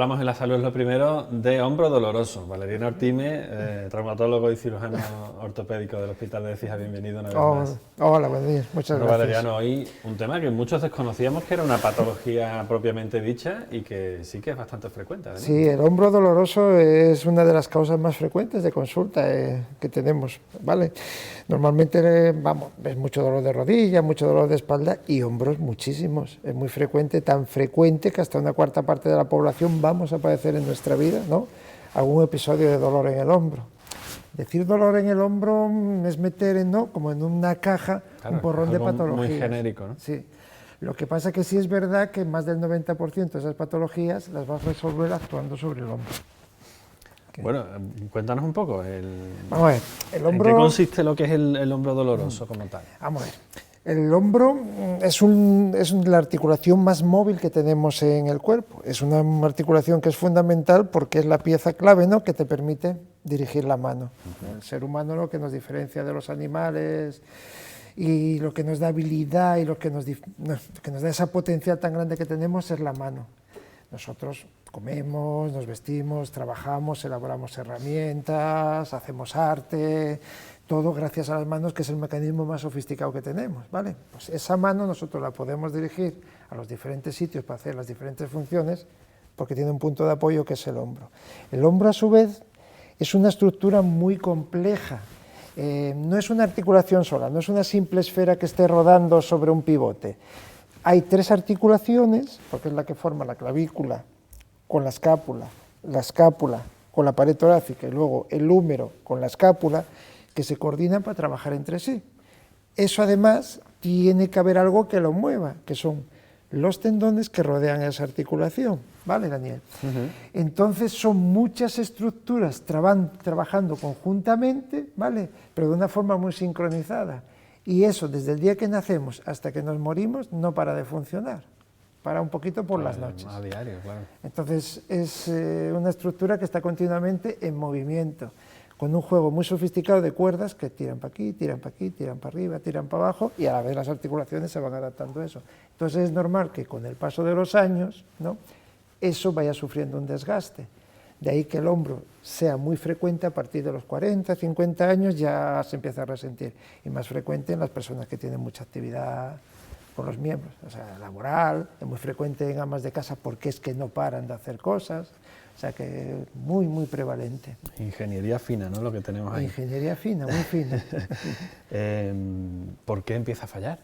hablamos en La Salud es lo primero de hombro doloroso. Valeriano Artime, traumatólogo y cirujano ortopédico del Hospital de Écija, bienvenido una vez más. Hola, buen día, muchas gracias. Valeriano, hoy un tema que muchos desconocíamos que era una patología propiamente dicha y que sí que es bastante frecuente, además. Sí, el hombro doloroso es una de las causas más frecuentes de consulta que tenemos, ¿vale? Normalmente, ves mucho dolor de rodilla, mucho dolor de espalda y hombros muchísimos. Es muy frecuente, tan frecuente que hasta una cuarta parte de la población vamos a padecer en nuestra vida, ¿no?, algún episodio de dolor en el hombro. Decir dolor en el hombro es meter, ¿no?, como en una caja, claro, un porrón de patologías. Muy genérico, ¿no? Sí. Lo que pasa es que sí es verdad que más del 90% de esas patologías las vas a resolver actuando sobre el hombro. Bueno, cuéntanos un poco. Vamos a ver, el hombro... ¿En qué consiste lo que es el hombro doloroso como tal? Vamos a ver. El hombro es la articulación más móvil que tenemos en el cuerpo. Es una articulación que es fundamental porque es la pieza clave, ¿no?, que te permite dirigir la mano. El ser humano, lo que nos diferencia de los animales y lo que nos da habilidad y lo que nos da esa potencial tan grande que tenemos es la mano. Nosotros comemos, nos vestimos, trabajamos, elaboramos herramientas, hacemos arte, todo gracias a las manos, que es el mecanismo más sofisticado que tenemos, ¿vale? Pues esa mano nosotros la podemos dirigir a los diferentes sitios para hacer las diferentes funciones, porque tiene un punto de apoyo que es el hombro. El hombro, a su vez, es una estructura muy compleja. No es una articulación sola, no es una simple esfera que esté rodando sobre un pivote. Hay tres articulaciones, porque es la que forma la clavícula con la escápula con la pared torácica y luego el húmero con la escápula, que se coordinan para trabajar entre sí. Eso, además, tiene que haber algo que lo mueva, que son los tendones que rodean esa articulación, ¿vale, Daniel? Entonces son muchas estructuras trabajando conjuntamente, ¿vale?, pero de una forma muy sincronizada. Y eso, desde el día que nacemos hasta que nos morimos, no para de funcionar. Para un poquito por las noches. A diario, claro. Entonces es una estructura que está continuamente en movimiento, con un juego muy sofisticado de cuerdas que tiran para aquí, tiran para aquí, tiran para arriba, tiran para abajo, y a la vez las articulaciones se van adaptando a eso. Entonces es normal que con el paso de los años, ¿no?, eso vaya sufriendo un desgaste. De ahí que el hombro sea muy frecuente a partir de los 40, 50 años, ya se empieza a resentir, y más frecuente en las personas que tienen mucha actividad por los miembros, o sea, laboral, es muy frecuente en amas de casa porque es que no paran de hacer cosas, o sea que muy, muy prevalente. Ingeniería fina, ¿no?, lo que tenemos ahí. Ingeniería fina, muy fina. ¿Por qué empieza a fallar?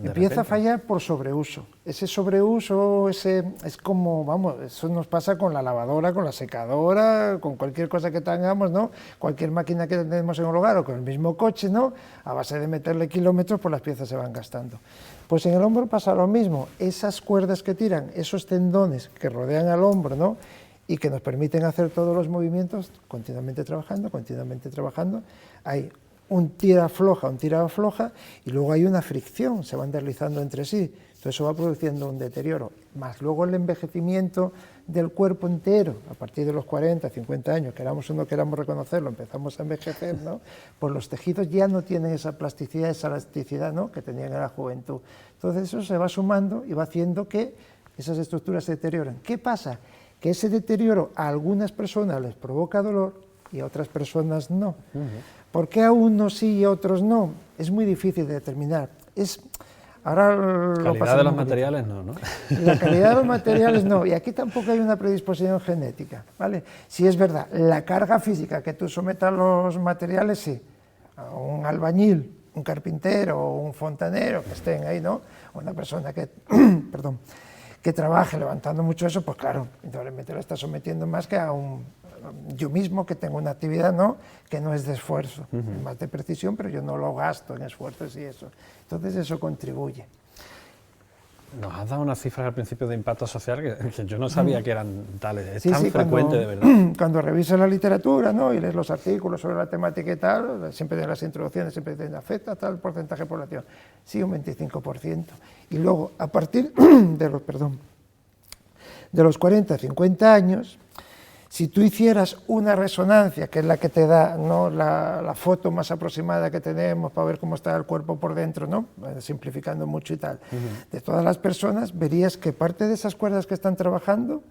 Empieza a fallar por sobreuso. Ese sobreuso, es como, vamos, eso nos pasa con la lavadora, con la secadora, con cualquier cosa que tengamos, ¿no?, cualquier máquina que tenemos en el hogar o con el mismo coche, ¿no?, a base de meterle kilómetros, pues las piezas se van gastando. Pues en el hombro pasa lo mismo, esas cuerdas que tiran, esos tendones que rodean al hombro, ¿no?, y que nos permiten hacer todos los movimientos, continuamente trabajando, hay un tira-afloja, y luego hay una fricción, se van deslizando entre sí, entonces eso va produciendo un deterioro, más luego el envejecimiento del cuerpo entero, a partir de los 40, 50 años, queramos o no queramos reconocerlo, empezamos a envejecer, ¿no?, pues los tejidos ya no tienen esa plasticidad, esa elasticidad, ¿no?, que tenían en la juventud. Entonces eso se va sumando y va haciendo que esas estructuras se deterioren. ¿Qué pasa? Que ese deterioro a algunas personas les provoca dolor y a otras personas no. ¿Por qué a unos sí y a otros no? Es muy difícil de determinar. Ahora la calidad de los materiales no, ¿no? La calidad de los materiales no, y aquí tampoco hay una predisposición genética, ¿vale? Sí es verdad, la carga física que tú sometas a los materiales, sí. A un albañil, un carpintero o un fontanero que estén ahí, ¿no?, una persona que, perdón, que trabaje levantando mucho eso, pues claro, indudablemente lo está sometiendo más que a yo mismo que tengo una actividad, ¿no?, que no es de esfuerzo, más de precisión, pero yo no lo gasto en esfuerzos y eso. Entonces eso contribuye. Nos has dado unas cifras al principio de impacto social que yo no sabía que eran tales, es sí, tan frecuente, de verdad. Cuando revisas la literatura, ¿no?, y lees los artículos sobre la temática y tal, siempre de las introducciones, siempre dicen, afecta a tal porcentaje de población, sí, un 25%. Y luego, a partir de los 40, 50 años, si tú hicieras una resonancia, que es la que te da, ¿no?, la foto más aproximada que tenemos para ver cómo está el cuerpo por dentro, ¿no?, simplificando mucho y tal, de todas las personas, verías que parte de esas cuerdas que están trabajando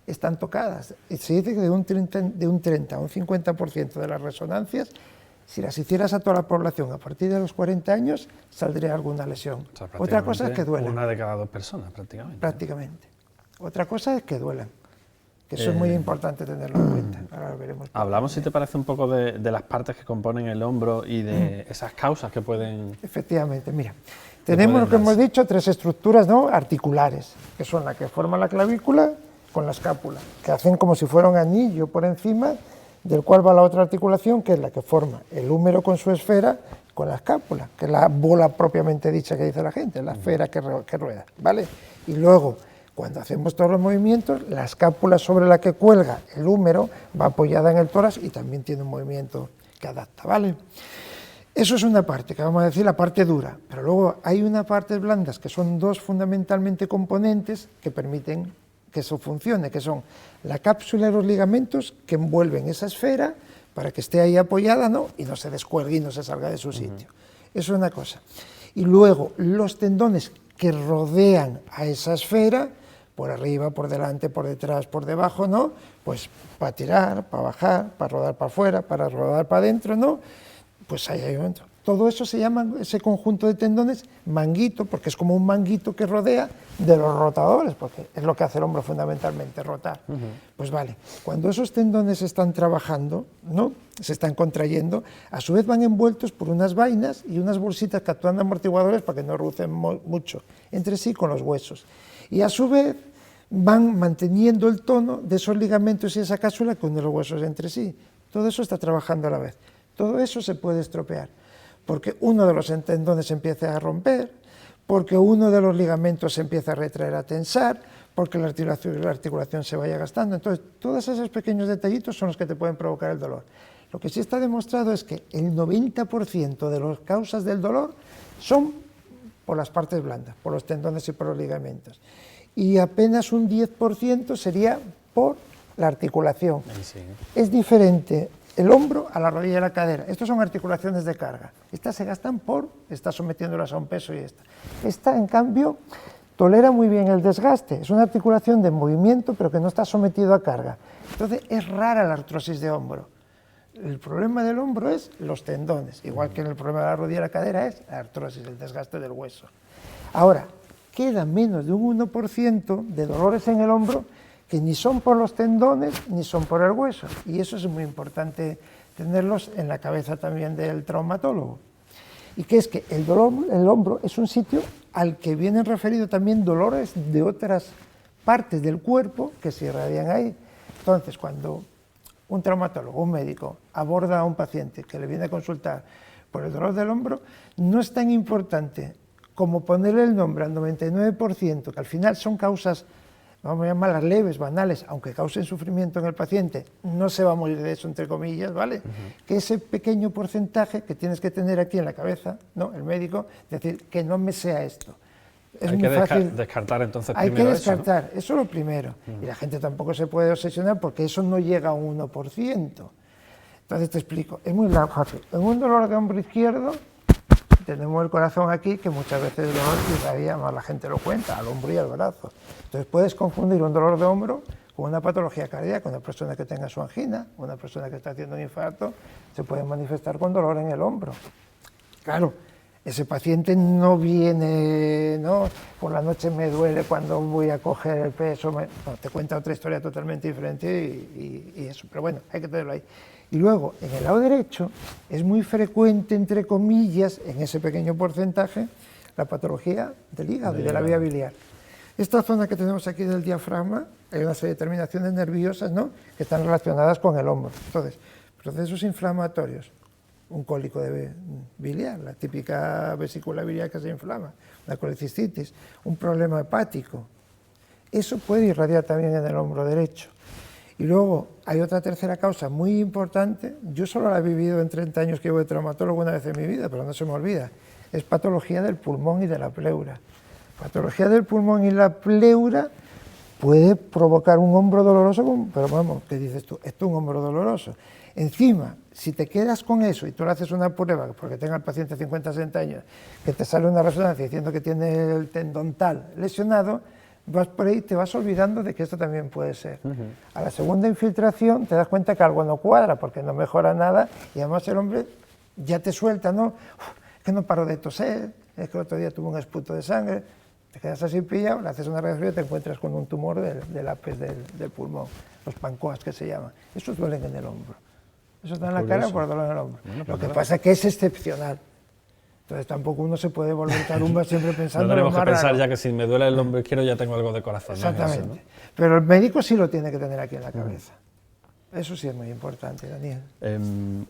están tocadas. Y se dice que de un 30 a un 50% de las resonancias, si las hicieras a toda la población a partir de los 40 años, saldría alguna lesión. O sea, Otra cosa es que duelen. Una de cada 2 personas, prácticamente. Prácticamente. Otra cosa es que duelen, que eso es muy importante tenerlo en cuenta. Ahora lo veremos. Hablamos, si te parece, un poco de las partes que componen el hombro y de esas causas que pueden... Efectivamente, mira, tenemos lo que hemos dicho, 3 estructuras, ¿no?, articulares, que son las que forman la clavícula con la escápula, que hacen como si fuera un anillo por encima, del cual va la otra articulación, que es la que forma el húmero con su esfera, con la escápula, que es la bola propiamente dicha que dice la gente, la esfera que rueda, ¿vale? Y luego, cuando hacemos todos los movimientos, la escápula sobre la que cuelga el húmero va apoyada en el tórax y también tiene un movimiento que adapta, ¿vale? Eso es una parte, que vamos a decir la parte dura, pero luego hay unas partes blandas, que son 2 fundamentalmente componentes que permiten que eso funcione, que son la cápsula y los ligamentos que envuelven esa esfera para que esté ahí apoyada, ¿no?, y no se descuelgue y no se salga de su sitio. Eso es una cosa. Y luego los tendones que rodean a esa esfera, por arriba, por delante, por detrás, por debajo, ¿no?, pues para tirar, para bajar, para rodar para afuera, para rodar para adentro, ¿no?, pues ahí hay un momento. Todo eso se llama, ese conjunto de tendones, manguito, porque es como un manguito que rodea de los rotadores, porque es lo que hace el hombro fundamentalmente, rotar. Pues vale, cuando esos tendones están trabajando, ¿no?, se están contrayendo, a su vez van envueltos por unas vainas y unas bolsitas que actúan de amortiguadores para que no rucen mucho entre sí con los huesos. Y a su vez van manteniendo el tono de esos ligamentos y esa cápsula que unen los huesos entre sí. Todo eso está trabajando a la vez. Todo eso se puede estropear, porque uno de los tendones empieza a romper, porque uno de los ligamentos se empieza a retraer, a tensar, porque la articulación se vaya gastando. Entonces, todos esos pequeños detallitos son los que te pueden provocar el dolor. Lo que sí está demostrado es que el 90% de las causas del dolor son por las partes blandas, por los tendones y por los ligamentos. Y apenas un 10% sería por la articulación. Sí. Es diferente el hombro a la rodilla y la cadera. Estas son articulaciones de carga. Estas se gastan por estar sometiéndolas a un peso y esta. Esta, en cambio, tolera muy bien el desgaste. Es una articulación de movimiento, pero que no está sometido a carga. Entonces, es rara la artrosis de hombro. El problema del hombro es los tendones, igual que el problema de la rodilla y la cadera es la artrosis, el desgaste del hueso. Ahora, queda menos de un 1% de dolores en el hombro que ni son por los tendones ni son por el hueso, y eso es muy importante tenerlos en la cabeza también del traumatólogo. Y que es que el hombro es un sitio al que vienen referidos también dolores de otras partes del cuerpo que se irradian ahí. Entonces, cuando un traumatólogo, un médico, aborda a un paciente que le viene a consultar por el dolor del hombro, no es tan importante como ponerle el nombre al 99%, que al final son causas, vamos a llamarlas leves, banales, aunque causen sufrimiento en el paciente, no se va a morir de eso, entre comillas, ¿vale? Que ese pequeño porcentaje que tienes que tener aquí en la cabeza, ¿no?, el médico, decir, que no me sea esto. Es hay muy que fácil. descartar entonces Hay primero que descartar, eso, ¿no? eso es lo primero. Y la gente tampoco se puede obsesionar porque eso no llega a un 1%. Entonces te explico, es muy fácil. En un dolor de hombro izquierdo, tenemos el corazón aquí, que muchas veces el dolor irradia, más la gente lo cuenta, al hombro y al brazo. Entonces puedes confundir un dolor de hombro con una patología cardíaca. Una persona que tenga su angina, una persona que está haciendo un infarto, se puede manifestar con dolor en el hombro. Claro, ese paciente no viene, ¿no?, por la noche me duele cuando voy a coger el peso, no, te cuenta otra historia totalmente diferente y eso, pero bueno, hay que tenerlo ahí. Y luego, en el lado derecho, es muy frecuente, entre comillas, en ese pequeño porcentaje, la patología del hígado y de la vía biliar. Esta zona que tenemos aquí del diafragma, hay una serie de terminaciones nerviosas, ¿no?, que están relacionadas con el hombro. Entonces, procesos inflamatorios, un cólico de biliar, la típica vesícula biliar que se inflama, una colecistitis, un problema hepático, eso puede irradiar también en el hombro derecho. Y luego hay otra tercera causa muy importante, yo solo la he vivido en 30 años que llevo de traumatólogo una vez en mi vida, pero no se me olvida, es patología del pulmón y de la pleura. Patología del pulmón y la pleura puede provocar un hombro doloroso, pero vamos, ¿qué dices tú? Esto es un hombro doloroso. Encima, si te quedas con eso y tú le haces una prueba, porque tenga el paciente 50 60 años, que te sale una resonancia diciendo que tiene el tendón tal lesionado, vas por ahí, te vas olvidando de que esto también puede ser. A la segunda infiltración te das cuenta que algo no cuadra, porque no mejora nada, y además el hombre ya te suelta, ¿no? Es que no paro de toser, es que el otro día tuve un esputo de sangre, te quedas así pillado, le haces una radiografía y te encuentras con un tumor del apes del pulmón, los pancoas que se llaman. Esos duelen en el hombro. Eso está en la cara por dolor en el hombro. Bueno, lo que pasa es que es excepcional. Entonces tampoco uno se puede volver tarumba siempre pensando no tenemos en lo que más pensar raro. ya que si me duele el hombro izquierdo ya tengo algo de corazón. Exactamente. No es eso, ¿no? Pero el médico sí lo tiene que tener aquí en la cabeza. Eso sí es muy importante, Daniel.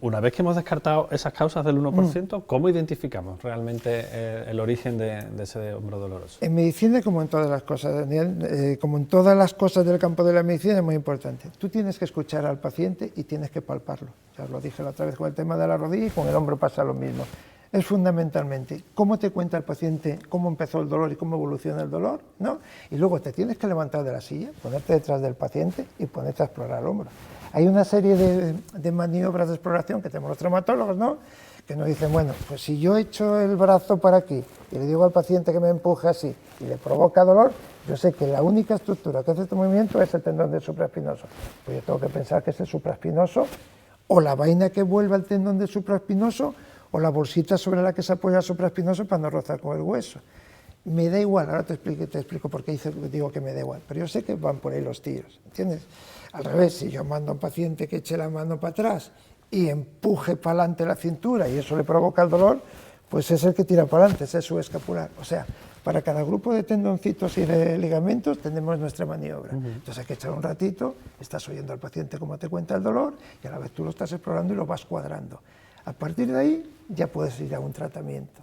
Una vez que hemos descartado esas causas del 1%, ¿cómo identificamos realmente el origen de ese hombro doloroso? En medicina, como en todas las cosas, Daniel, como en todas las cosas del campo de la medicina, es muy importante. Tú tienes que escuchar al paciente y tienes que palparlo. Ya os lo dije la otra vez con el tema de la rodilla y con el hombro pasa lo mismo. Es fundamentalmente cómo te cuenta el paciente, cómo empezó el dolor y cómo evoluciona el dolor, ¿no? Y luego te tienes que levantar de la silla, ponerte detrás del paciente y ponerte a explorar el hombro. Hay una serie de maniobras de exploración que tenemos los traumatólogos, ¿no? Que nos dicen, bueno, pues si yo echo el brazo para aquí y le digo al paciente que me empuje así y le provoca dolor, yo sé que la única estructura que hace este movimiento es el tendón del supraespinoso. Pues yo tengo que pensar que es el supraespinoso o la vaina que vuelve al tendón del supraespinoso o la bolsita sobre la que se apoya el supraespinoso para no rozar con el hueso. Me da igual, ahora te explico por qué digo que me da igual, pero yo sé que van por ahí los tiros, ¿entiendes? Al revés, si yo mando a un paciente que eche la mano para atrás y empuje para adelante la cintura y eso le provoca el dolor, pues es el que tira para adelante, ese es su escapular. O sea, para cada grupo de tendoncitos y de ligamentos tenemos nuestra maniobra. Entonces hay que echar un ratito, estás oyendo al paciente cómo te cuenta el dolor y a la vez tú lo estás explorando y lo vas cuadrando. A partir de ahí ya puedes ir a un tratamiento.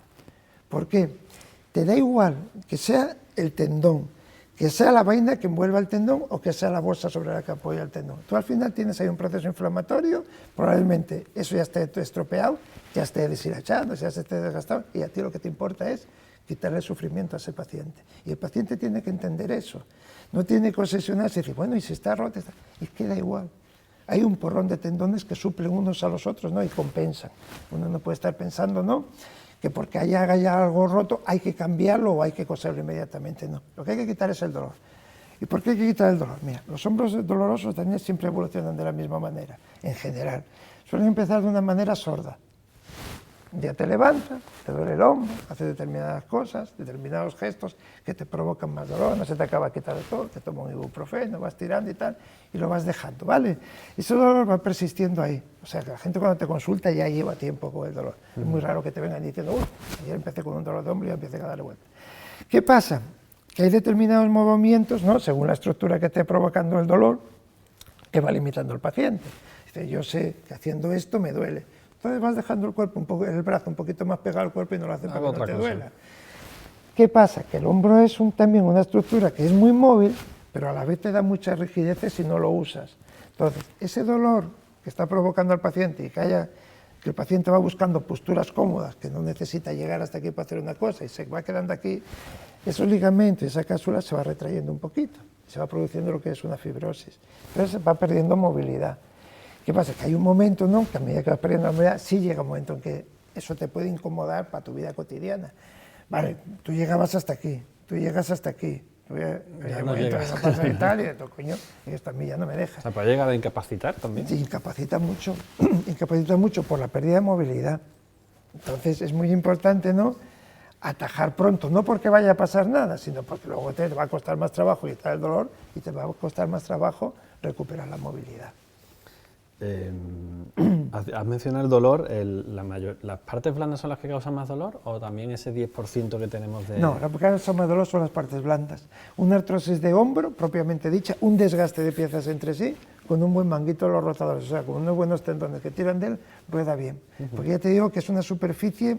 ¿Por qué? Te da igual que sea el tendón, que sea la vaina que envuelva el tendón o que sea la bolsa sobre la que apoya el tendón. Tú al final tienes ahí un proceso inflamatorio, probablemente eso ya esté estropeado, ya esté deshilachado, ya esté desgastado, y a ti lo que te importa es quitarle el sufrimiento a ese paciente. Y el paciente tiene que entender eso. No tiene que obsesionarse y decir, bueno, y si está roto, y queda igual. Hay un porrón de tendones que suplen unos a los otros, ¿no? Y compensan. Uno no puede estar pensando, ¿no?, que porque haya algo roto hay que cambiarlo o hay que coserlo inmediatamente, no. Lo que hay que quitar es el dolor. ¿Y por qué hay que quitar el dolor? Mira, los hombros dolorosos también siempre evolucionan de la misma manera, en general. Suelen empezar de una manera sorda. Un día te levantas, te duele el hombro, haces determinadas cosas, determinados gestos que te provocan más dolor, no se te acaba de quitar de todo, te tomas un ibuprofeno, vas tirando y tal, y lo vas dejando, ¿vale? Ese dolor va persistiendo ahí. O sea, que la gente cuando te consulta ya lleva tiempo con el dolor. Es muy raro que te vengan diciendo, uy, ayer empecé con un dolor de hombro y ya empecé a darle vuelta. ¿Qué pasa? Que hay determinados movimientos, ¿no?, según la estructura que esté provocando el dolor, que va limitando al paciente. Dice, yo sé que haciendo esto me duele. Entonces vas dejando el cuerpo el brazo un poquito más pegado al cuerpo y no lo hace para que no te duela. ¿Qué pasa? Que el hombro es también una estructura que es muy móvil, pero a la vez te da muchas rigideces si no lo usas. Entonces, ese dolor que está provocando al paciente y que el paciente va buscando posturas cómodas, que no necesita llegar hasta aquí para hacer una cosa y se va quedando aquí, esos ligamentos y esa cápsula se va retrayendo un poquito, se va produciendo lo que es una fibrosis. Entonces va perdiendo movilidad. ¿Qué pasa? Que hay un momento, ¿no?, que a medida que vas perdiendo la movilidad, sí llega un momento en que eso te puede incomodar para tu vida cotidiana. Vale, tú llegabas hasta aquí, tú llegas hasta aquí, ya no llegas. No pasa y tal, y de todo, coño, y esto a mí ya no me deja. O sea, ¿puede llegar a incapacitar también? Sí, incapacita mucho por la pérdida de movilidad. Entonces es muy importante, ¿no?, atajar pronto, no porque vaya a pasar nada, sino porque luego te va a costar más trabajo quitar el dolor y te va a costar más trabajo recuperar la movilidad. Has mencionado el dolor, ¿las partes blandas son las que causan más dolor o también ese 10% que tenemos de...? No, las que causan más dolor son las partes blandas. Una artrosis de hombro, propiamente dicha, un desgaste de piezas entre sí, con un buen manguito de los rozadores, o sea, con unos buenos tendones que tiran de él, rueda bien. Porque ya te digo que es una superficie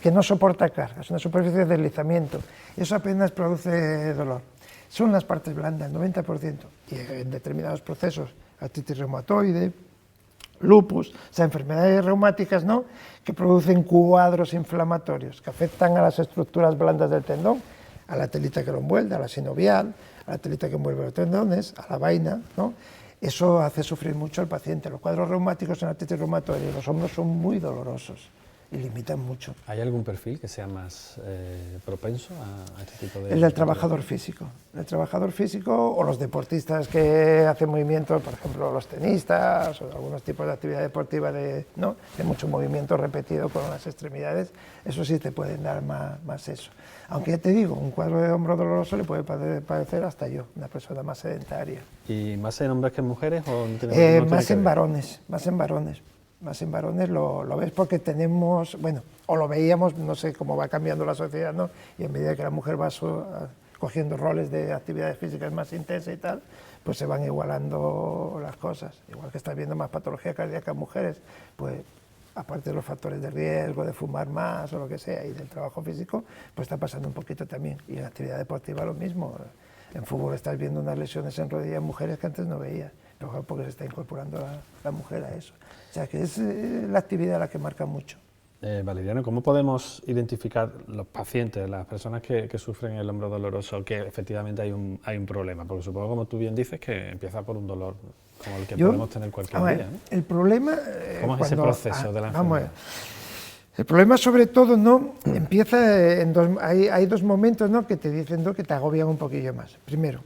que no soporta carga, es una superficie de deslizamiento, eso apenas produce dolor. Son las partes blandas, el 90%, y en determinados procesos, artritis reumatoide, lupus, o sea, enfermedades reumáticas, ¿no?, que producen cuadros inflamatorios que afectan a las estructuras blandas del tendón, a la telita que lo envuelve, a la sinovial, a la telita que envuelve los tendones, a la vaina, ¿no? Eso hace sufrir mucho al paciente. Los cuadros reumáticos en artritis reumatoide y los hombros son muy dolorosos. y limitan mucho. ¿Hay algún perfil que sea más propenso a este tipo de...? El del trabajador físico. El trabajador físico o los deportistas que hacen movimientos, por ejemplo, los tenistas o algunos tipos de actividad deportiva de mucho movimiento repetido con las extremidades, eso sí te pueden dar más eso. Aunque ya te digo, un cuadro de hombro doloroso le puede padecer hasta yo, una persona más sedentaria. ¿Y más en hombres que en mujeres? ¿O no más en varones, más en varones. Más en varones lo ves porque tenemos, bueno, o lo veíamos, no sé cómo va cambiando la sociedad, ¿no? Y en medida que la mujer va cogiendo roles de actividades físicas más intensas y tal, pues se van igualando las cosas. Igual que estás viendo más patología cardíaca en mujeres, pues aparte de los factores de riesgo, de fumar más o lo que sea, y del trabajo físico, pues está pasando un poquito también. Y en actividad deportiva lo mismo. En fútbol estás viendo unas lesiones en rodilla en mujeres que antes no veías, pero porque se está incorporando la mujer a eso. O sea que es la actividad la que marca mucho. Valeriano, ¿cómo podemos identificar los pacientes, las personas que sufren el hombro doloroso, que efectivamente hay un problema? Porque supongo, como tú bien dices, que empieza por un dolor como el que podemos tener cualquier día, ¿no? El problema... ¿Cómo es ese proceso de la enfermedad? Vamos a ver. El problema sobre todo empieza en hay dos momentos, ¿no?, que te dicen, ¿no?, que te agobian un poquillo más. Primero,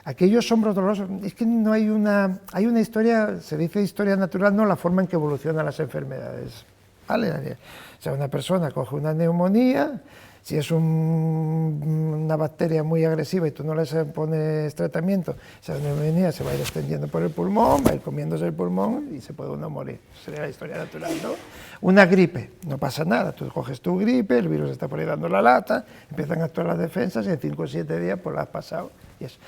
aquellos hombros dolorosos, es que no hay una historia, se dice historia natural, no la forma en que evolucionan las enfermedades, ¿vale? O sea, una persona coge una neumonía, si es una bacteria muy agresiva y tú no le pones tratamiento, esa neumonía se va a ir extendiendo por el pulmón, va a ir comiéndose el pulmón y se puede uno morir. Esa sería la historia natural, ¿no? Una gripe, no pasa nada, tú coges tu gripe, el virus está por ahí dando la lata, empiezan a actuar las defensas y en 5 o 7 días pues la has pasado y eso.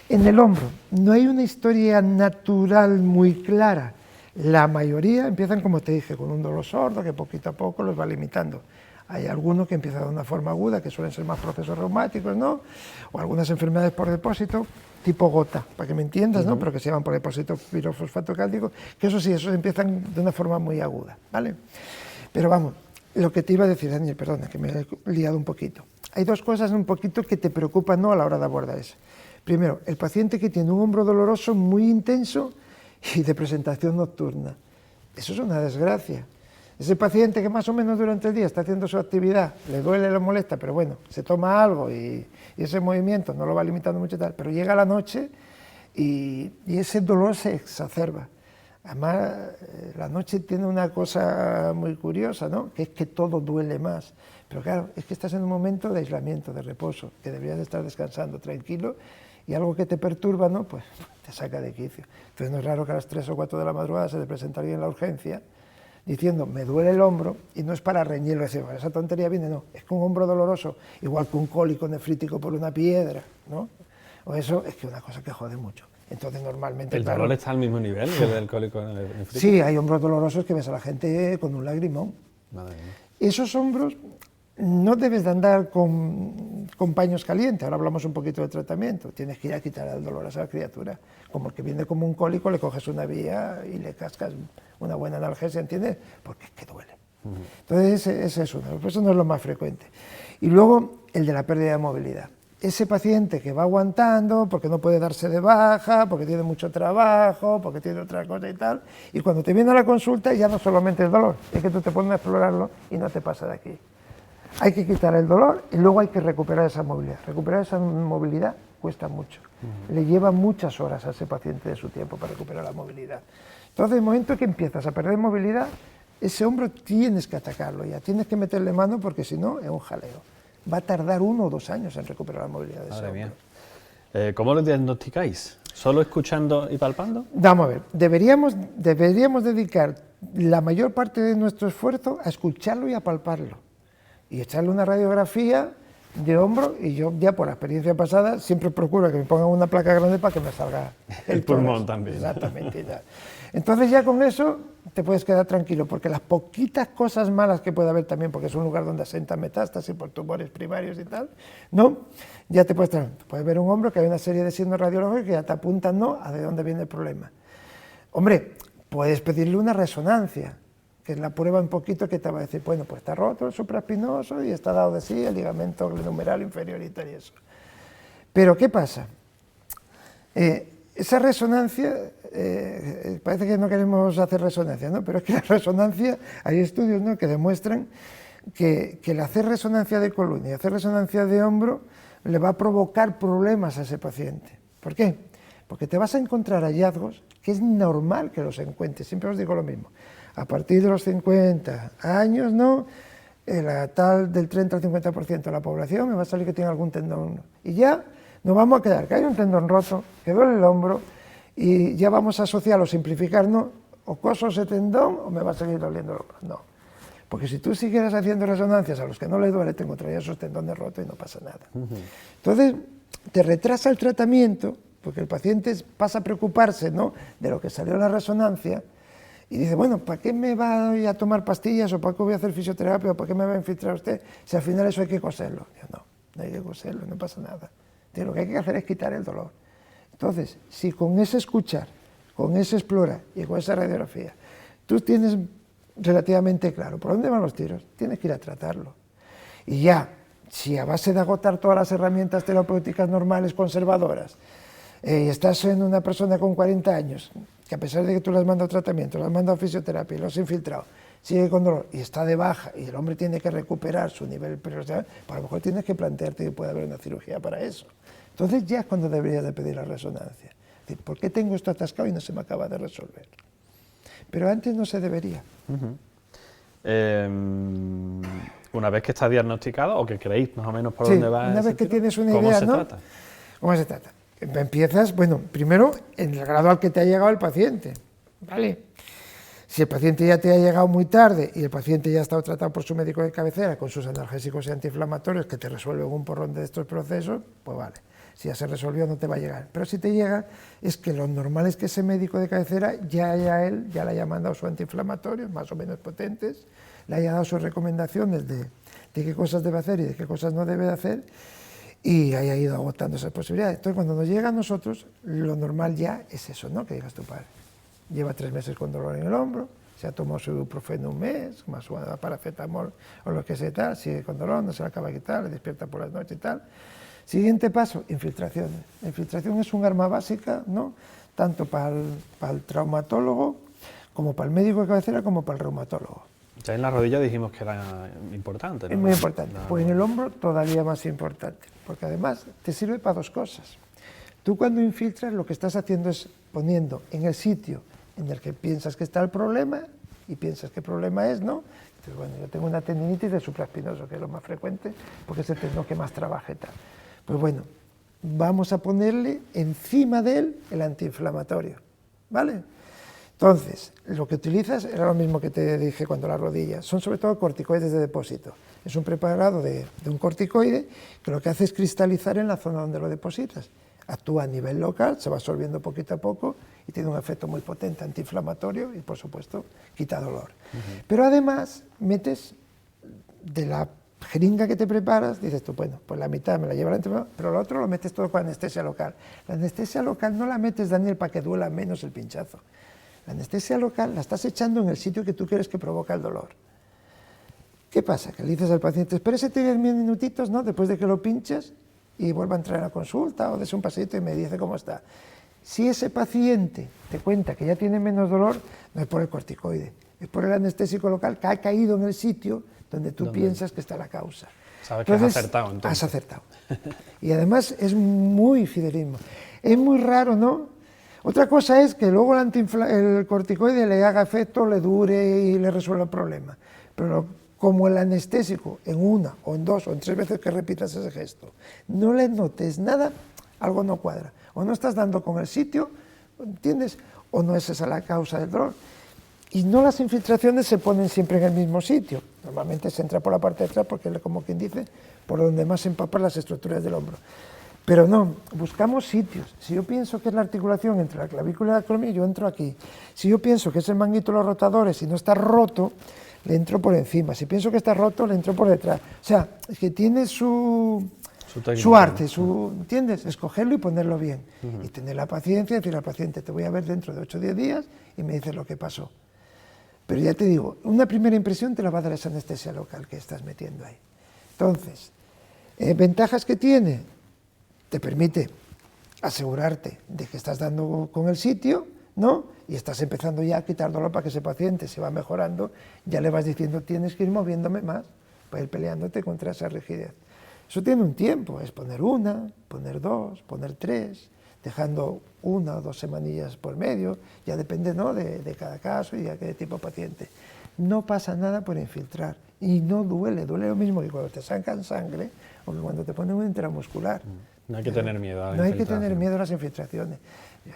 En el hombro no hay una historia natural muy clara. La mayoría empiezan, como te dije, con un dolor sordo que poquito a poco los va limitando. Hay algunos que empiezan de una forma aguda, que suelen ser más procesos reumáticos, ¿no? O algunas enfermedades por depósito, tipo gota, para que me entiendas, ¿no? Pero que se llaman por depósito pirofosfato cálcico, que eso sí, esos empiezan de una forma muy aguda, ¿vale? Pero vamos, lo que te iba a decir, Daniel, perdona, que me he liado un poquito. Hay dos cosas un poquito que te preocupan, ¿no?, a la hora de abordar eso. Primero, el paciente que tiene un hombro doloroso muy intenso y de presentación nocturna. Eso es una desgracia. Ese paciente que más o menos durante el día está haciendo su actividad, le duele, le molesta, pero bueno, se toma algo y ese movimiento no lo va limitando mucho y tal, pero llega la noche y ese dolor se exacerba. Además, la noche tiene una cosa muy curiosa, ¿no?, que es que todo duele más. Pero claro, es que estás en un momento de aislamiento, de reposo, que deberías de estar descansando tranquilo, y algo que te perturba, ¿no?, pues te saca de quicio. Entonces no es raro que a las 3 o 4 de la madrugada se te presente alguien en la urgencia diciendo, me duele el hombro, y no es para reñirlo, decir, esa tontería viene, no, es que un hombro doloroso, igual que un cólico nefrítico por una piedra, ¿no?, o eso, es que es una cosa que jode mucho. Entonces normalmente... ¿El dolor está al mismo nivel que el del cólico nefrítico? Sí, hay hombros dolorosos que ves a la gente con un lagrimón. Madre mía. Esos hombros no debes de andar con paños calientes, ahora hablamos un poquito de tratamiento, tienes que ir a quitar el dolor a esa criatura, como el que viene como un cólico, le coges una vía y le cascas una buena analgesia, ¿entiendes? Porque es que duele. Entonces ese es uno, eso no es lo más frecuente. Y luego el de la pérdida de movilidad. Ese paciente que va aguantando porque no puede darse de baja, porque tiene mucho trabajo, porque tiene otra cosa y tal, y cuando te viene a la consulta ya no solamente el dolor, es que tú te pones a explorarlo y no te pasa de aquí. Hay que quitar el dolor y luego hay que recuperar esa movilidad. Recuperar esa movilidad cuesta mucho. Le lleva muchas horas a ese paciente de su tiempo para recuperar la movilidad. Entonces, el momento que empiezas a perder movilidad, ese hombro tienes que atacarlo ya, tienes que meterle mano porque si no es un jaleo. Va a tardar 1 o 2 años en recuperar la movilidad de ese hombro. Madre mía. ¿Cómo lo diagnosticáis? ¿Solo escuchando y palpando? Vamos a ver, deberíamos dedicar la mayor parte de nuestro esfuerzo a escucharlo y a palparlo. Y echarle una radiografía de hombro, y yo ya por la experiencia pasada siempre procuro que me pongan una placa grande para que me salga el pulmón también. Exactamente. Ya. Entonces ya con eso te puedes quedar tranquilo, porque las poquitas cosas malas que puede haber también, porque es un lugar donde asenta metástasis por tumores primarios y tal, ¿no? Ya te puedes ver un hombro que hay una serie de signos radiológicos que ya te apuntan, ¿no?, a de dónde viene el problema. Hombre, puedes pedirle una resonancia, que es la prueba un poquito que te va a decir, bueno, pues está roto el supraespinoso y está dado de sí el ligamento glenohumeral inferior y tal y eso. Pero ¿qué pasa? esa resonancia, parece que no queremos hacer resonancia, ¿no? Pero es que la resonancia, hay estudios, ¿no?, que demuestran que el hacer resonancia de columna y hacer resonancia de hombro le va a provocar problemas a ese paciente. ¿Por qué? Porque te vas a encontrar hallazgos que es normal que los encuentres, siempre os digo lo mismo. A partir de los 50 años, ¿no?, tal del 30 al 50% de la población me va a salir que tiene algún tendón. Y ya nos vamos a quedar, que hay un tendón roto, que duele el hombro, y ya vamos a asociar o simplificar, ¿no?, o coso ese tendón o me va a seguir doliendo el hombro. No, porque si tú siguieras haciendo resonancias a los que no les duele, te encontrarías esos tendones rotos y no pasa nada. Entonces, te retrasa el tratamiento, porque el paciente pasa a preocuparse, ¿no?, de lo que salió en la resonancia, y dice, bueno, ¿para qué me voy a tomar pastillas o para qué voy a hacer fisioterapia o para qué me va a infiltrar usted si al final eso hay que coserlo? Yo, no hay que coserlo, no pasa nada. Lo que hay que hacer es quitar el dolor. Entonces, si con ese escuchar, con ese explorar y con esa radiografía, tú tienes relativamente claro por dónde van los tiros, tienes que ir a tratarlo. Y ya, si a base de agotar todas las herramientas terapéuticas normales conservadoras, y estás en una persona con 40 años, que a pesar de que tú le has mandado tratamiento, le has mandado fisioterapia y lo has infiltrado, sigue con dolor y está de baja y el hombre tiene que recuperar su nivel profesional, pues a lo mejor tienes que plantearte que puede haber una cirugía para eso. Entonces ya es cuando deberías de pedir la resonancia. Es decir, ¿por qué tengo esto atascado y no se me acaba de resolver? Pero antes no se debería. Una vez que está diagnosticado, o que creéis más o menos por Sí, dónde va una vez que tienes una idea, ¿cómo se ¿no? trata? ¿Cómo se trata? Empiezas, bueno, primero en el grado al que te ha llegado el paciente, ¿vale? Si el paciente ya te ha llegado muy tarde y el paciente ya ha estado tratado por su médico de cabecera con sus analgésicos y antiinflamatorios que te resuelven un porrón de estos procesos, pues vale. Si ya se resolvió no te va a llegar. Pero si te llega, es que lo normal es que ese médico de cabecera ya le haya mandado sus antiinflamatorios, más o menos potentes, le haya dado sus recomendaciones de qué cosas debe hacer y de qué cosas no debe de hacer, y haya ido agotando esas posibilidades. Entonces, cuando nos llega a nosotros, lo normal ya es eso, ¿no?, que digas tu padre. Lleva 3 meses con dolor en el hombro, se ha tomado su ibuprofeno un mes, más su paracetamol o lo que sea tal, sigue con dolor, no se le acaba de quitar, le despierta por las noches y tal. Siguiente paso, infiltraciones. La infiltración es un arma básica, ¿no?, tanto para el traumatólogo, como para el médico de cabecera, como para el reumatólogo. Ya en la rodilla dijimos que era importante, ¿no? Es muy importante. Pues en el hombro todavía más importante, porque además te sirve para 2 cosas. Tú cuando infiltras lo que estás haciendo es poniendo en el sitio en el que piensas que está el problema y piensas qué problema es, ¿no? Entonces, bueno, yo tengo una tendinitis de supraespinoso, que es lo más frecuente, porque es el tendón que más trabaja y tal. Pues bueno, vamos a ponerle encima de él el antiinflamatorio, ¿vale? Entonces, lo que utilizas era lo mismo que te dije cuando la rodilla, son sobre todo corticoides de depósito. Es un preparado de un corticoide que lo que hace es cristalizar en la zona donde lo depositas. Actúa a nivel local, se va absorbiendo poquito a poco y tiene un efecto muy potente antiinflamatorio y, por supuesto, quita dolor. Pero además, metes de la jeringa que te preparas, dices tú, bueno, pues la mitad me la lleva la antiinflamatoria, pero lo otro lo metes todo con anestesia local. La anestesia local no la metes, Daniel, para que duela menos el pinchazo. La anestesia local la estás echando en el sitio que tú quieres que provoca el dolor. ¿Qué pasa? Que le dices al paciente, espérese 10 minutitos, ¿no?, después de que lo pinches, y vuelva a entrar a la consulta o dese un paseito y me dice cómo está. Si ese paciente te cuenta que ya tiene menos dolor, no es por el corticoide, es por el anestésico local que ha caído en el sitio donde tú piensas que está la causa. Sabes que has acertado, entonces. Has acertado. Y además es muy fidelismo. Es muy raro, ¿no? Otra cosa es que luego el corticoide le haga efecto, le dure y le resuelva el problema. Pero como el anestésico, en 1 o en 2 o en 3 veces que repitas ese gesto, no le notes nada, algo no cuadra. O no estás dando con el sitio, ¿entiendes? O no es esa la causa del dolor. Y no las infiltraciones se ponen siempre en el mismo sitio. Normalmente se entra por la parte de atrás porque es como quien dice, por donde más se empapan las estructuras del hombro. Pero no, buscamos sitios. Si yo pienso que es la articulación entre la clavícula y la acromion, yo entro aquí. Si yo pienso que es el manguito de los rotadores y no está roto, le entro por encima. Si pienso que está roto, le entro por detrás. O sea, es que tiene su arte, ¿entiendes? Escogerlo y ponerlo bien. Y tener la paciencia, decirle al paciente, te voy a ver dentro de 8 o 10 días y me dices lo que pasó. Pero ya te digo, una primera impresión te la va a dar esa anestesia local que estás metiendo ahí. Entonces, ventajas que tiene, te permite asegurarte de que estás dando con el sitio, ¿no? Y estás empezando ya a quitar dolor para que ese paciente se va mejorando, ya le vas diciendo tienes que ir moviéndome más para ir peleándote contra esa rigidez. Eso tiene un tiempo, es poner 1, poner 2, poner 3, dejando 1 o 2 semanillas por medio, ya depende, ¿no?, de cada caso y de qué tipo de paciente. No pasa nada por infiltrar y no duele, duele lo mismo que cuando te sacan sangre o que cuando te ponen un intramuscular. No hay que tener miedo a la No hay que infiltración. tener miedo a las infiltraciones.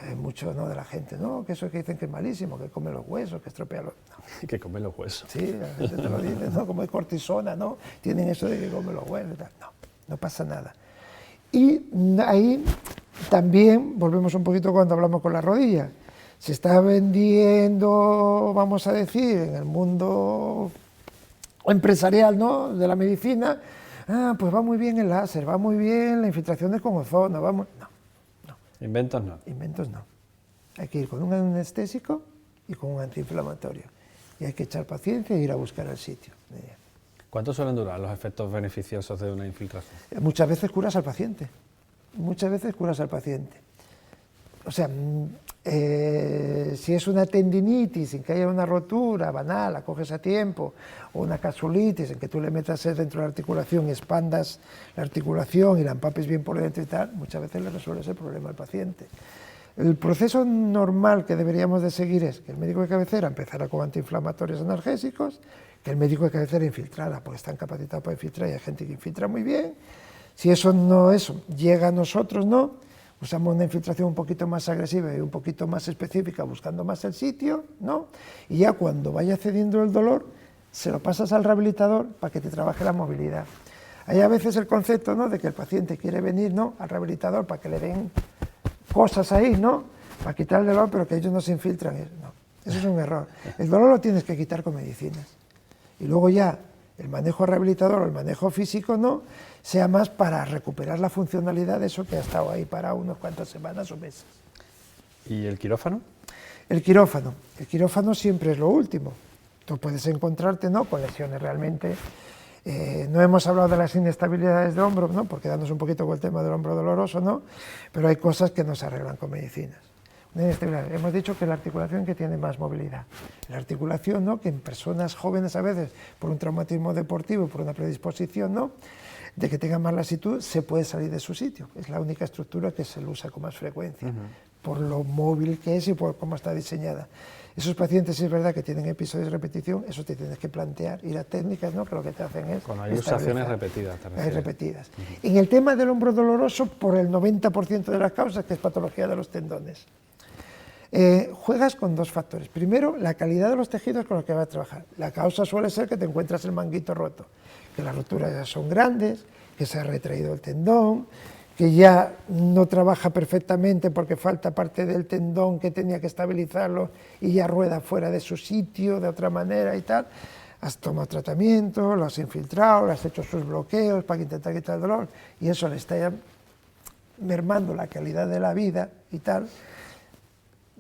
Hay mucho, ¿no?, de la gente, ¿no?, que eso que dicen que es malísimo, que come los huesos, que estropea los... No. Que come los huesos. Sí, la gente te lo dice, ¿no?, como es cortisona, ¿no?, tienen eso de que come los huesos y tal. No, no pasa nada. Y ahí también, volvemos un poquito cuando hablamos con la rodilla, se está vendiendo, vamos a decir, en el mundo empresarial, ¿no?, de la medicina, pues va muy bien el láser, va muy bien la infiltración de con ozono, vamos... No. Inventos no. Inventos no. Hay que ir con un anestésico y con un antiinflamatorio. Y hay que echar paciencia e ir a buscar el sitio. ¿Cuánto suelen durar los efectos beneficiosos de una infiltración? Muchas veces curas al paciente. Muchas veces curas al paciente. O sea, si es una tendinitis en que haya una rotura banal, la coges a tiempo, o una capsulitis en que tú le metas dentro de la articulación, expandas la articulación y la empapes bien por dentro y tal, muchas veces le resuelves el problema al paciente. El proceso normal que deberíamos de seguir es que el médico de cabecera empezara con antiinflamatorios analgésicos, que el médico de cabecera infiltrara, porque están capacitados para infiltrar y hay gente que infiltra muy bien. Si eso no llega a nosotros, ¿no?, usamos una infiltración un poquito más agresiva y un poquito más específica, buscando más el sitio, ¿no? Y ya cuando vaya cediendo el dolor, se lo pasas al rehabilitador para que te trabaje la movilidad. Hay a veces el concepto, ¿no?, de que el paciente quiere venir, ¿no?, al rehabilitador para que le den cosas ahí, ¿no?, para quitar el dolor, pero que ellos no se infiltran. No, eso es un error. El dolor lo tienes que quitar con medicinas. Y luego ya el manejo rehabilitador o el manejo físico, ¿no?, sea más para recuperar la funcionalidad de eso que ha estado ahí para unas cuantas semanas o meses. ¿Y el quirófano? El quirófano siempre es lo último. Tú puedes encontrarte, ¿no?, con lesiones realmente. No hemos hablado de las inestabilidades de hombro, ¿no?, por quedarnos un poquito con el tema del hombro doloroso, ¿no?, pero hay cosas que no se arreglan con medicinas. Hemos dicho que la articulación que tiene más movilidad. La articulación, ¿no?, que en personas jóvenes a veces, por un traumatismo deportivo, por una predisposición, ¿no?, de que tengan más lasitud, se puede salir de su sitio. Es la única estructura que se le usa con más frecuencia, por lo móvil que es y por cómo está diseñada. Esos pacientes, si es verdad que tienen episodios de repetición, eso te tienes que plantear, ir a técnicas, ¿no?, que lo que te hacen es... Cuando hay usaciones repetidas, te refieres. Hay repetidas. En el tema del hombro doloroso, por el 90% de las causas, que es patología de los tendones. Juegas con dos factores. Primero, la calidad de los tejidos con los que vas a trabajar. La causa suele ser que te encuentras el manguito roto, que las roturas ya son grandes, que se ha retraído el tendón, que ya no trabaja perfectamente porque falta parte del tendón que tenía que estabilizarlo y ya rueda fuera de su sitio de otra manera y tal. Has tomado tratamiento, lo has infiltrado, le has hecho sus bloqueos para intentar quitar el dolor y eso le está ya mermando la calidad de la vida y tal.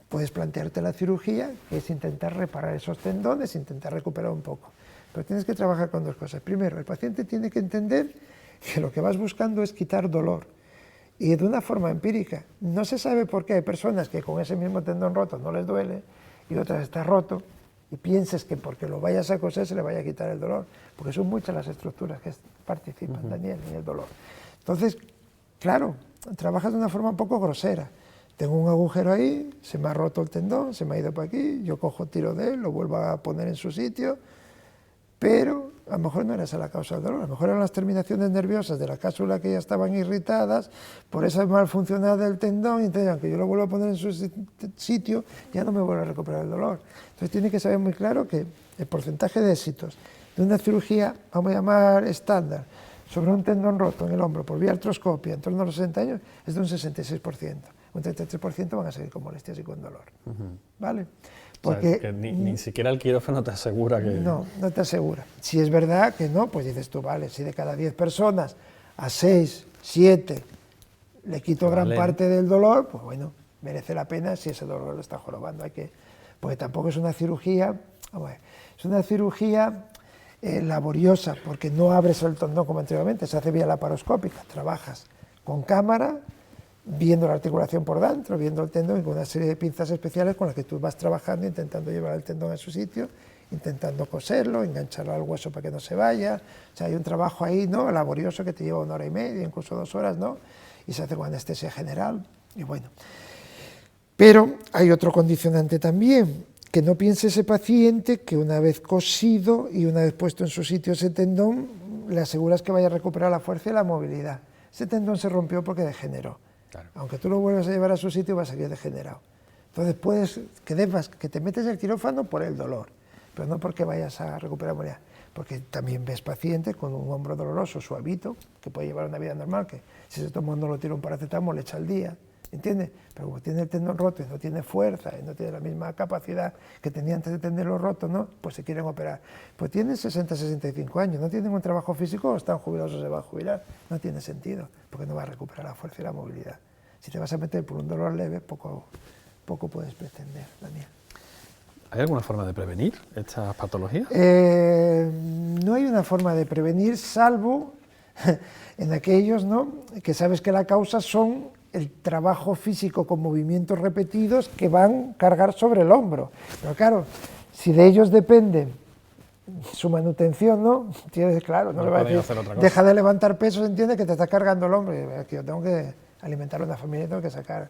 Puedes plantearte la cirugía, que es intentar reparar esos tendones, intentar recuperar un poco. Pero tienes que trabajar con dos cosas. Primero, el paciente tiene que entender que lo que vas buscando es quitar dolor. Y de una forma empírica. No se sabe por qué hay personas que con ese mismo tendón roto no les duele y otras está roto y pienses que porque lo vayas a coser se le vaya a quitar el dolor. Porque son muchas las estructuras que participan, Daniel, en el dolor. Entonces, claro, trabajas de una forma un poco grosera. Tengo un agujero ahí, se me ha roto el tendón, se me ha ido para aquí, yo cojo, tiro de él, lo vuelvo a poner en su sitio, pero a lo mejor no era esa la causa del dolor, a lo mejor eran las terminaciones nerviosas de la cápsula que ya estaban irritadas por esa mal funcionada del tendón, y entonces aunque yo lo vuelvo a poner en su sitio, ya no me vuelve a recuperar el dolor. Entonces tiene que saber muy claro que el porcentaje de éxitos de una cirugía, vamos a llamar estándar, sobre un tendón roto en el hombro por vía artroscopia en torno a los 60 años, es de un 66%. Un 33% van a seguir con molestias y con dolor. ¿Vale? Porque o sea, que ni siquiera el quirófano te asegura que... No, no te asegura. Si es verdad que no, pues dices tú, vale, si de cada 10 personas a 6, 7 le quito gran parte del dolor, pues bueno, merece la pena si ese dolor lo está jorobando. Porque tampoco es una cirugía, es una cirugía laboriosa, porque no abres el tendón como anteriormente, se hace vía laparoscópica, trabajas con cámara, viendo la articulación por dentro, viendo el tendón y con una serie de pinzas especiales con las que tú vas trabajando, intentando llevar el tendón a su sitio, intentando coserlo, engancharlo al hueso para que no se vaya. O sea, hay un trabajo ahí, ¿no?, laborioso, que te lleva 1 hora y media, incluso 2 horas, ¿no?, y se hace con anestesia general, y bueno. Pero hay otro condicionante también, que no piense ese paciente que una vez cosido y una vez puesto en su sitio ese tendón, le aseguras que vaya a recuperar la fuerza y la movilidad. Ese tendón se rompió porque degeneró. Claro. Aunque tú lo vuelvas a llevar a su sitio, va a seguir degenerado. Entonces puedes que te metes en el quirófano por el dolor, pero no porque vayas a recuperar movilidad, porque también ves pacientes con un hombro doloroso, suavito, que puede llevar una vida normal, que si se toma no lo tira un paracetamol, le echa al día, ¿entiendes? Pero como tiene el tendón roto y no tiene fuerza y no tiene la misma capacidad que tenía antes de tenerlo roto, ¿no?, pues se quieren operar. Pues tienen 60, 65 años, no tienen un trabajo físico, o están jubilados o se van a jubilar, no tiene sentido, porque no va a recuperar la fuerza y la movilidad. Si te vas a meter por un dolor leve, poco puedes pretender, Daniel. ¿Hay alguna forma de prevenir estas patologías? No hay una forma de prevenir, salvo en aquellos, ¿no?, que sabes que la causa son el trabajo físico con movimientos repetidos que van a cargar sobre el hombro. Pero claro, si de ellos depende su manutención, ¿no? Tienes, claro, no le va a decir, deja de levantar pesos, entiende que te está cargando el hombro, que yo tengo que alimentar a una familia, tengo que sacar.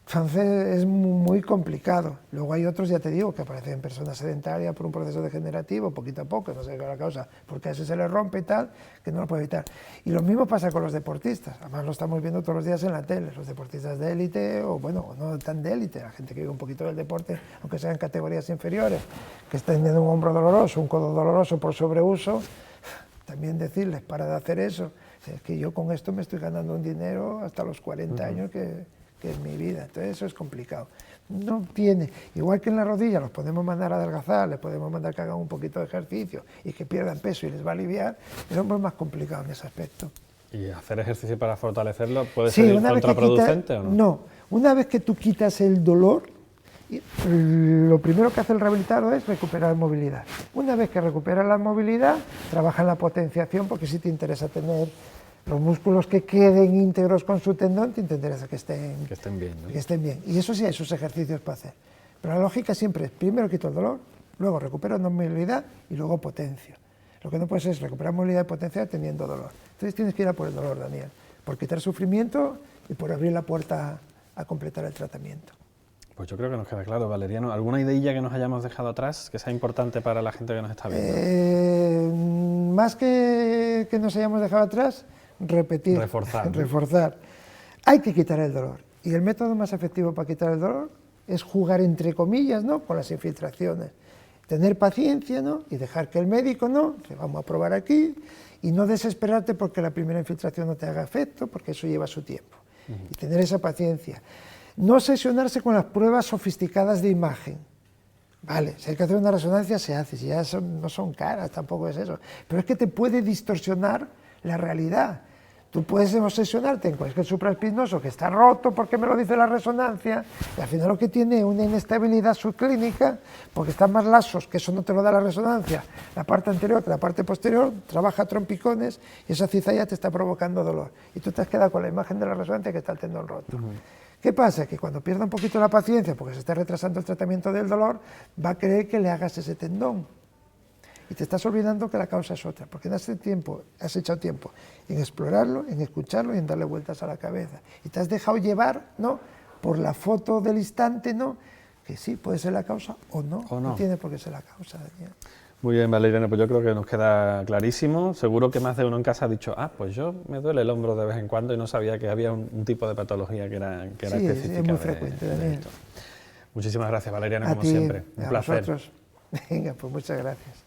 Entonces es muy complicado. Luego hay otros, ya te digo, que aparecen en personas sedentarias por un proceso degenerativo, poquito a poco, no sé qué es la causa, porque a ese se le rompe y tal, que no lo puede evitar. Y lo mismo pasa con los deportistas, además lo estamos viendo todos los días en la tele, los deportistas de élite, o bueno, no tan de élite, la gente que vive un poquito del deporte, aunque sean categorías inferiores, que estén teniendo un hombro doloroso, un codo doloroso por sobreuso, también decirles, para de hacer eso, es que yo con esto me estoy ganando un dinero hasta los 40 años que es mi vida, entonces eso es complicado. No tiene, igual que en la rodilla los podemos mandar a adelgazar, les podemos mandar que hagan un poquito de ejercicio y que pierdan peso y les va a aliviar, el hombro es más complicado en ese aspecto. ¿Y hacer ejercicio para fortalecerlo puede ser contraproducente o no? No, una vez que tú quitas el dolor, lo primero que hace el rehabilitado es recuperar movilidad. Una vez que recuperas la movilidad, trabaja en la potenciación, porque si te interesa tener los músculos que queden íntegros con su tendón, te interesa que estén bien, ¿no? Que estén bien. Y eso sí, hay sus ejercicios para hacer. Pero la lógica siempre es, primero quito el dolor, luego recupero movilidad y luego potencio. Lo que no puedes es recuperar movilidad y potencia teniendo dolor. Entonces tienes que ir a por el dolor, Daniel, por quitar sufrimiento y por abrir la puerta a completar el tratamiento. Pues yo creo que nos queda claro, Valeriano. ¿Alguna ideilla que nos hayamos dejado atrás que sea importante para la gente que nos está viendo? Más que nos hayamos dejado atrás, repetir, reforzar. Hay que quitar el dolor. Y el método más efectivo para quitar el dolor es jugar entre comillas, ¿no?, con las infiltraciones. Tener paciencia, ¿no?, y dejar que el médico, ¿no?, que vamos a probar aquí, y no desesperarte porque la primera infiltración no te haga efecto, porque eso lleva su tiempo. Y tener esa paciencia. No obsesionarse con las pruebas sofisticadas de imagen. Vale, si hay que hacer una resonancia se hace, si ya no son caras, tampoco es eso. Pero es que te puede distorsionar la realidad. Tú puedes obsesionarte en cualquier supraespinoso que está roto porque me lo dice la resonancia, y al final lo que tiene es una inestabilidad subclínica, porque están más lasos, que eso no te lo da la resonancia, la parte anterior que la parte posterior, trabaja a trompicones y esa cizalla te está provocando dolor. Y tú te has quedado con la imagen de la resonancia que está el tendón roto. ¿Qué pasa? Que cuando pierda un poquito la paciencia, porque se está retrasando el tratamiento del dolor, va a querer que le hagas ese tendón. Y te estás olvidando que la causa es otra, porque has echado tiempo en explorarlo, en escucharlo y en darle vueltas a la cabeza. Y te has dejado llevar, ¿no?, por la foto del instante, ¿no?, que sí, puede ser la causa o no. No tiene por qué ser la causa, Daniel. Muy bien, Valeriano, pues yo creo que nos queda clarísimo. Seguro que más de uno en casa ha dicho, pues yo me duele el hombro de vez en cuando y no sabía que había un tipo de patología que era específica. Sí, es muy frecuente, Daniel. Muchísimas gracias, Valeriano, como siempre. Un placer. Vosotros. Venga, pues muchas gracias.